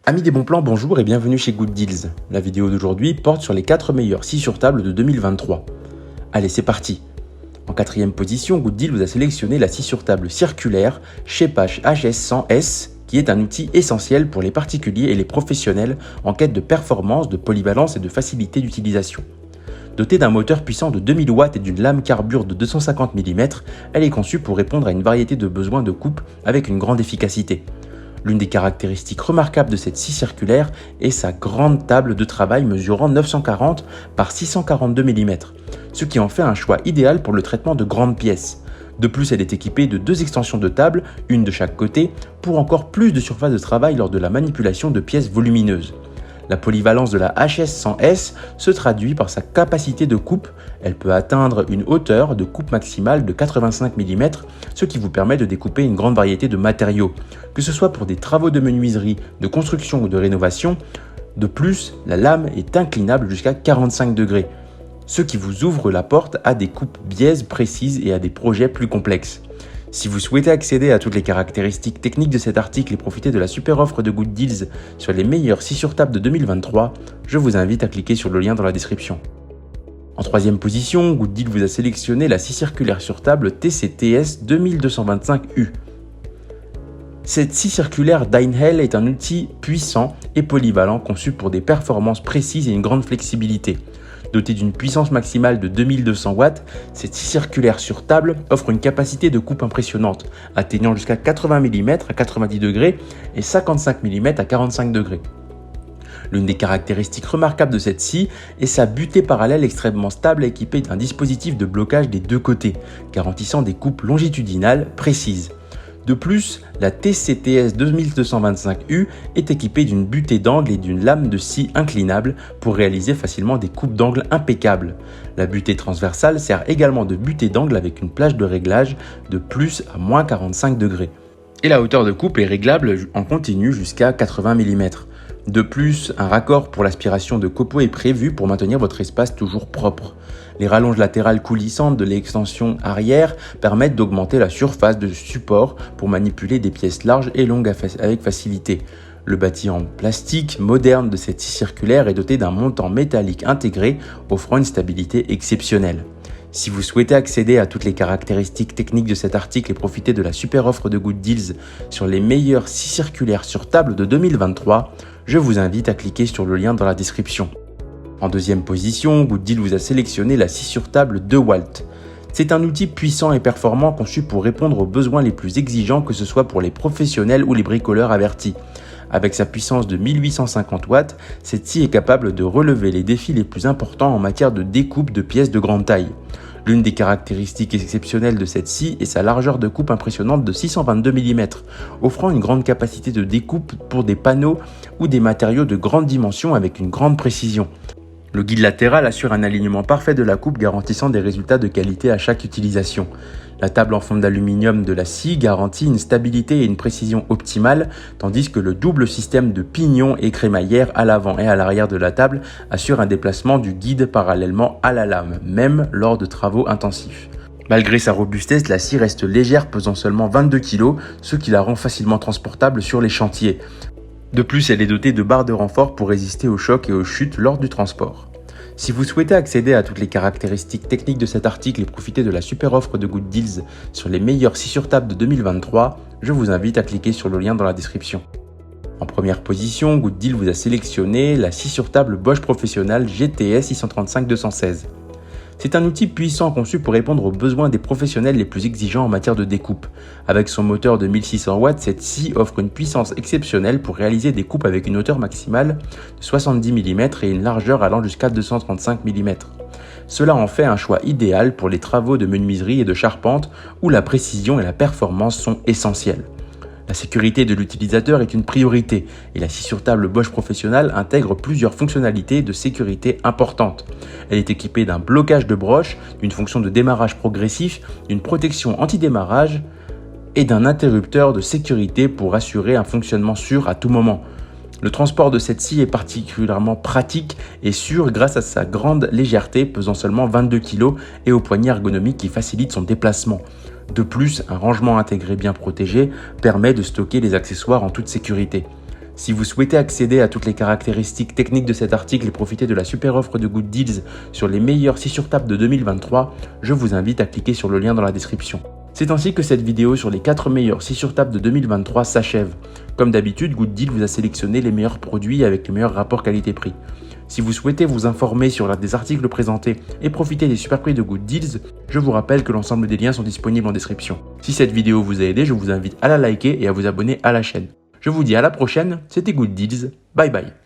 Amis des bons plans, bonjour et bienvenue chez Good Deals. La vidéo d'aujourd'hui porte sur les 4 meilleurs scies sur table de 2023. Allez, c'est parti. En 4ème position, Good Deals vous a sélectionné la scie sur table circulaire Shapehash HS100S, qui est un outil essentiel pour les particuliers et les professionnels en quête de performance, de polyvalence et de facilité d'utilisation. Dotée d'un moteur puissant de 2000 watts et d'une lame carbure de 250 mm, elle est conçue pour répondre à une variété de besoins de coupe avec une grande efficacité. L'une des caractéristiques remarquables de cette scie circulaire est sa grande table de travail mesurant 940 par 642 mm, ce qui en fait un choix idéal pour le traitement de grandes pièces. De plus, elle est équipée de 2 extensions de table, une de chaque côté, pour encore plus de surface de travail lors de la manipulation de pièces volumineuses. La polyvalence de la HS100S se traduit par sa capacité de coupe. Elle peut atteindre une hauteur de coupe maximale de 85 mm, ce qui vous permet de découper une grande variété de matériaux, que ce soit pour des travaux de menuiserie, de construction ou de rénovation. De plus, la lame est inclinable jusqu'à 45 degrés, ce qui vous ouvre la porte à des coupes biaises précises et à des projets plus complexes. Si vous souhaitez accéder à toutes les caractéristiques techniques de cet article et profiter de la super offre de Good Deals sur les meilleurs scies sur table de 2023, je vous invite à cliquer sur le lien dans la description. En 3ème position, Good Deals vous a sélectionné la scie circulaire sur table TCTS 2225U. Cette scie circulaire Deinhell est un outil puissant et polyvalent conçu pour des performances précises et une grande flexibilité. Dotée d'une puissance maximale de 2200 watts, cette scie circulaire sur table offre une capacité de coupe impressionnante, atteignant jusqu'à 80 mm à 90 degrés et 55 mm à 45 degrés. L'une des caractéristiques remarquables de cette scie est sa butée parallèle extrêmement stable équipée d'un dispositif de blocage des deux côtés, garantissant des coupes longitudinales précises. De plus, la TCTS 2225U est équipée d'une butée d'angle et d'une lame de scie inclinable pour réaliser facilement des coupes d'angle impeccables. La butée transversale sert également de butée d'angle avec une plage de réglage de plus à moins 45 degrés. Et la hauteur de coupe est réglable en continu jusqu'à 80 mm. De plus, un raccord pour l'aspiration de copeaux est prévu pour maintenir votre espace toujours propre. Les rallonges latérales coulissantes de l'extension arrière permettent d'augmenter la surface de support pour manipuler des pièces larges et longues avec facilité. Le bâti en plastique moderne de cette scie circulaire est doté d'un montant métallique intégré, offrant une stabilité exceptionnelle. Si vous souhaitez accéder à toutes les caractéristiques techniques de cet article et profiter de la super offre de Good Deals sur les meilleurs scies circulaires sur table de 2023, je vous invite à cliquer sur le lien dans la description. En 2ème position, Good Deals vous a sélectionné la scie sur table DeWalt. C'est un outil puissant et performant conçu pour répondre aux besoins les plus exigeants, que ce soit pour les professionnels ou les bricoleurs avertis. Avec sa puissance de 1850 watts, cette scie est capable de relever les défis les plus importants en matière de découpe de pièces de grande taille. L'une des caractéristiques exceptionnelles de cette scie est sa largeur de coupe impressionnante de 622 mm, offrant une grande capacité de découpe pour des panneaux ou des matériaux de grande dimension avec une grande précision. Le guide latéral assure un alignement parfait de la coupe, garantissant des résultats de qualité à chaque utilisation. La table en fonte d'aluminium de la scie garantit une stabilité et une précision optimale, tandis que le double système de pignons et crémaillère à l'avant et à l'arrière de la table assure un déplacement du guide parallèlement à la lame, même lors de travaux intensifs. Malgré sa robustesse, la scie reste légère, pesant seulement 22 kg, ce qui la rend facilement transportable sur les chantiers. De plus, elle est dotée de barres de renfort pour résister aux chocs et aux chutes lors du transport. Si vous souhaitez accéder à toutes les caractéristiques techniques de cet article et profiter de la super offre de Good Deals sur les meilleurs scies sur table de 2023, je vous invite à cliquer sur le lien dans la description. En 1ère position, Good Deals vous a sélectionné la scie sur table Bosch Professional GTS 635-216. C'est un outil puissant conçu pour répondre aux besoins des professionnels les plus exigeants en matière de découpe. Avec son moteur de 1600 watts, cette scie offre une puissance exceptionnelle pour réaliser des coupes avec une hauteur maximale de 70 mm et une largeur allant jusqu'à 235 mm. Cela en fait un choix idéal pour les travaux de menuiserie et de charpente où la précision et la performance sont essentielles. La sécurité de l'utilisateur est une priorité et la scie sur table Bosch Professional intègre plusieurs fonctionnalités de sécurité importantes. Elle est équipée d'un blocage de broche, d'une fonction de démarrage progressif, d'une protection anti-démarrage et d'un interrupteur de sécurité pour assurer un fonctionnement sûr à tout moment. Le transport de cette scie est particulièrement pratique et sûr grâce à sa grande légèreté, pesant seulement 22 kg, et au poignet ergonomique qui facilite son déplacement. De plus, un rangement intégré bien protégé permet de stocker les accessoires en toute sécurité. Si vous souhaitez accéder à toutes les caractéristiques techniques de cet article et profiter de la super offre de Good Deals sur les meilleurs 6 sur table de 2023, je vous invite à cliquer sur le lien dans la description. C'est ainsi que cette vidéo sur les 4 meilleurs 6 sur table de 2023 s'achève. Comme d'habitude, Good Deal vous a sélectionné les meilleurs produits avec les meilleurs rapports qualité-prix. Si vous souhaitez vous informer sur l'un des articles présentés et profiter des super prix de Good Deals, je vous rappelle que l'ensemble des liens sont disponibles en description. Si cette vidéo vous a aidé, je vous invite à la liker et à vous abonner à la chaîne. Je vous dis à la prochaine, c'était Good Deals, bye bye.